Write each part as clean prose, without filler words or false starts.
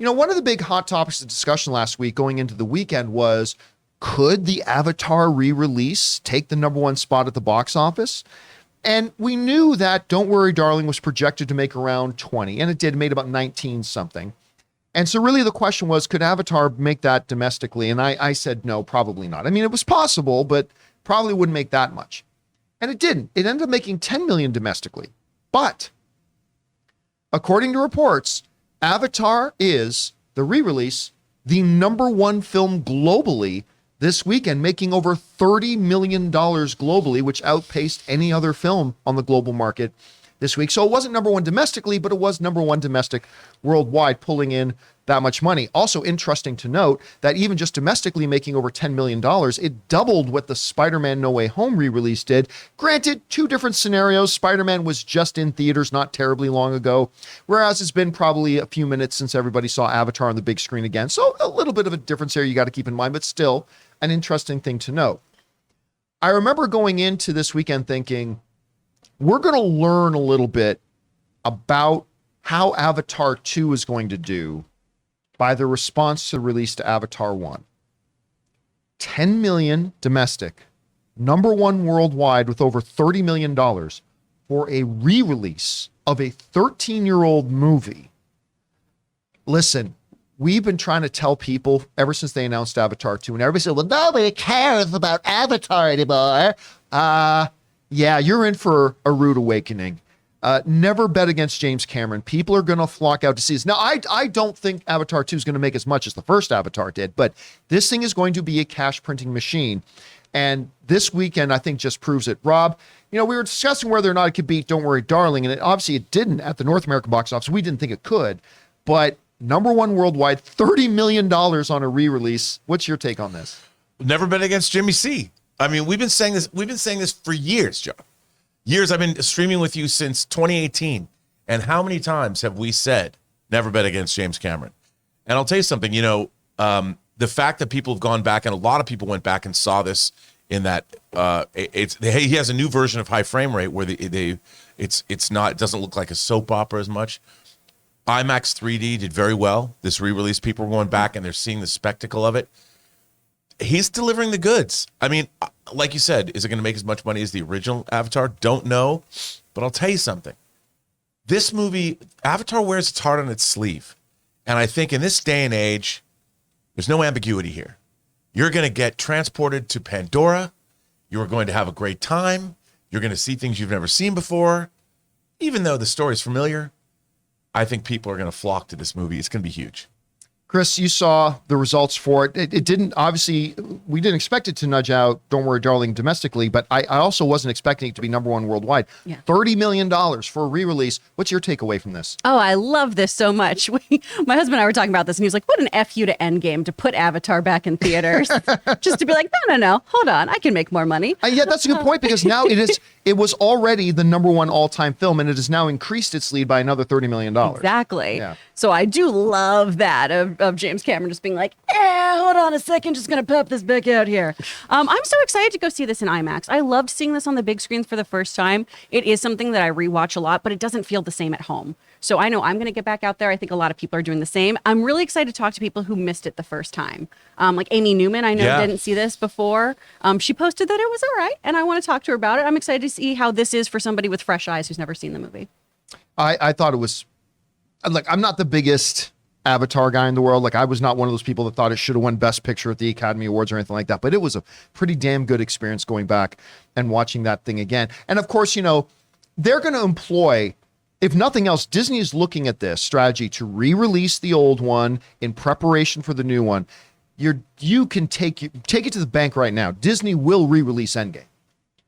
One of the big hot topics of discussion last week going into the weekend was, could the Avatar re-release take the number one spot at the box office? And we knew that Don't Worry Darling was projected to make around 20, and it did, made about 19 something. And so really the question was, could Avatar make that domestically? And I said, no, probably not. I mean, it was possible, but probably wouldn't make that much. And it didn't. It ended up making 10 million domestically. But according to reports, Avatar is, the re-release, the number one film globally this weekend, making over $30 million globally, which outpaced any other film on the global market this week. So it wasn't number one domestically, but it was number one domestic worldwide, pulling in that much money. Also interesting to note that even just domestically making over $10 million, it doubled what the Spider-Man No Way Home re-release did. Granted, two different scenarios. Spider-Man was just in theaters not terribly long ago, whereas it's been probably a few minutes since everybody saw Avatar on the big screen again. So a little bit of a difference here you got to keep in mind, but still an interesting thing to note. I remember going into this weekend thinking, we're going to learn a little bit about how Avatar 2 is going to do by the response to the release to Avatar 1. 10 million domestic, number one worldwide with over $30 million for a re-release of a 13-year-old movie. Listen, we've been trying to tell people ever since they announced Avatar 2, and everybody said, well, nobody cares about Avatar anymore. Yeah, you're in for a rude awakening. Never bet against James Cameron. People are going to flock out to see this. Now, I don't think Avatar 2 is going to make as much as the first Avatar did, but this thing is going to be a cash printing machine. And this weekend, I think, just proves it. Rob, we were discussing whether or not it could beat Don't Worry Darling, and obviously it didn't at the North American box office. We didn't think it could, but number one worldwide, $30 million on a re-release. What's your take on this? Never bet against Jimmy C. I mean, we've been saying this for years, John. Years. I've been streaming with you since 2018. And how many times have we said, never bet against James Cameron? And I'll tell you something, the fact that people have gone back, and a lot of people went back and saw this in that he has a new version of high frame rate where it doesn't look like a soap opera as much. IMAX 3D did very well. This re-release, people are going back and they're seeing the spectacle of it. He's delivering the goods. I mean, like you said, is it going to make as much money as the original Avatar? Don't know. But I'll tell you something. This movie, Avatar wears its heart on its sleeve. And I think in this day and age, there's no ambiguity here. You're going to get transported to Pandora. You're going to have a great time. You're going to see things you've never seen before. Even though the story is familiar, I think people are going to flock to this movie. It's going to be huge. Chris, you saw the results for it. It didn't, obviously, we didn't expect it to nudge out Don't Worry Darling domestically, but I also wasn't expecting it to be number one worldwide. Yeah. $30 million for a re-release. What's your takeaway from this? Oh, I love this so much. My husband and I were talking about this, and he was like, what an F you to Endgame to put Avatar back in theaters. Just to be like, no, hold on, I can make more money. Yeah, that's a good point, because now it was already the number one all-time film, and it has now increased its lead by another $30 million. Exactly. Yeah. So I do love that of James Cameron just being like, hold on a second, just going to pop this back out here. I'm so excited to go see this in IMAX. I loved seeing this on the big screens for the first time. It is something that I rewatch a lot, but it doesn't feel the same at home. So I know I'm going to get back out there. I think a lot of people are doing the same. I'm really excited to talk to people who missed it the first time. Like Amy Newman, I know didn't see this before. She posted that it was all right, and I want to talk to her about it. I'm excited to see how this is for somebody with fresh eyes who's never seen the movie. I thought it was, like, I'm not the biggest Avatar guy in the world. Like, I was not one of those people that thought it should have won Best Picture at the Academy Awards or anything like that, but it was a pretty damn good experience going back and watching that thing again. And of course, they're going to employ, if nothing else, Disney is looking at this strategy to re-release the old one in preparation for the new one. You can take it to the bank right now. Disney will re-release Endgame.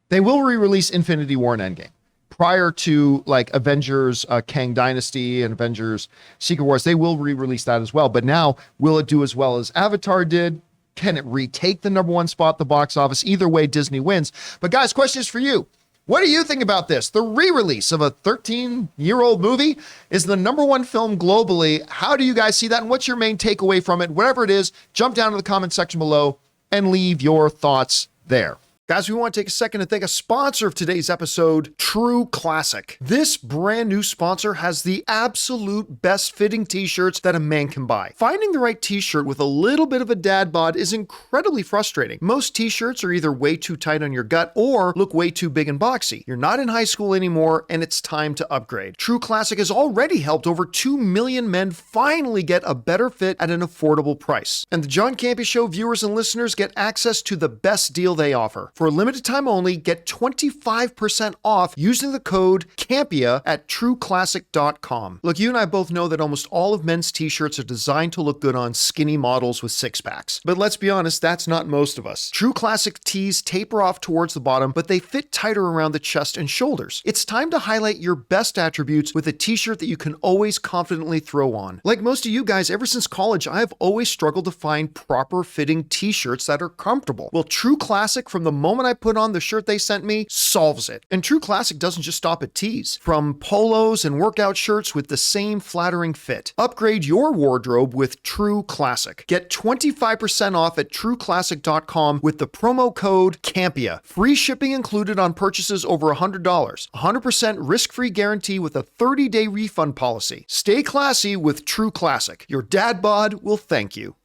They will re-release Infinity War and Endgame. Prior to like Avengers Kang Dynasty and Avengers Secret Wars, they will re-release that as well. But now, will it do as well as Avatar did? Can it retake the number one spot at the box office? Either way, Disney wins. But guys, question is for you. What do you think about this? The re-release of a 13-year-old movie is the number one film globally. How do you guys see that? And what's your main takeaway from it? Whatever it is, jump down to the comment section below and leave your thoughts there. Guys, we want to take a second to thank a sponsor of today's episode, True Classic. This brand new sponsor has the absolute best fitting t-shirts that a man can buy. Finding the right t-shirt with a little bit of a dad bod is incredibly frustrating. Most t-shirts are either way too tight on your gut or look way too big and boxy. You're not in high school anymore, and it's time to upgrade. True Classic has already helped over 2 million men finally get a better fit at an affordable price. And the John Campea Show viewers and listeners get access to the best deal they offer. For a limited time only, get 25% off using the code CAMPEA at trueclassic.com. Look, you and I both know that almost all of men's t-shirts are designed to look good on skinny models with six-packs. But let's be honest, that's not most of us. True Classic tees taper off towards the bottom, but they fit tighter around the chest and shoulders. It's time to highlight your best attributes with a t-shirt that you can always confidently throw on. Like most of you guys, ever since college, I've always struggled to find proper fitting t-shirts that are comfortable. Well, True Classic, from the moment I put on the shirt they sent me, solves it. And True Classic doesn't just stop at tees. From polos and workout shirts with the same flattering fit. Upgrade your wardrobe with True Classic. Get 25% off at trueclassic.com with the promo code CAMPEA. Free shipping included on purchases over $100. 100% risk-free guarantee with a 30-day refund policy. Stay classy with True Classic. Your dad bod will thank you.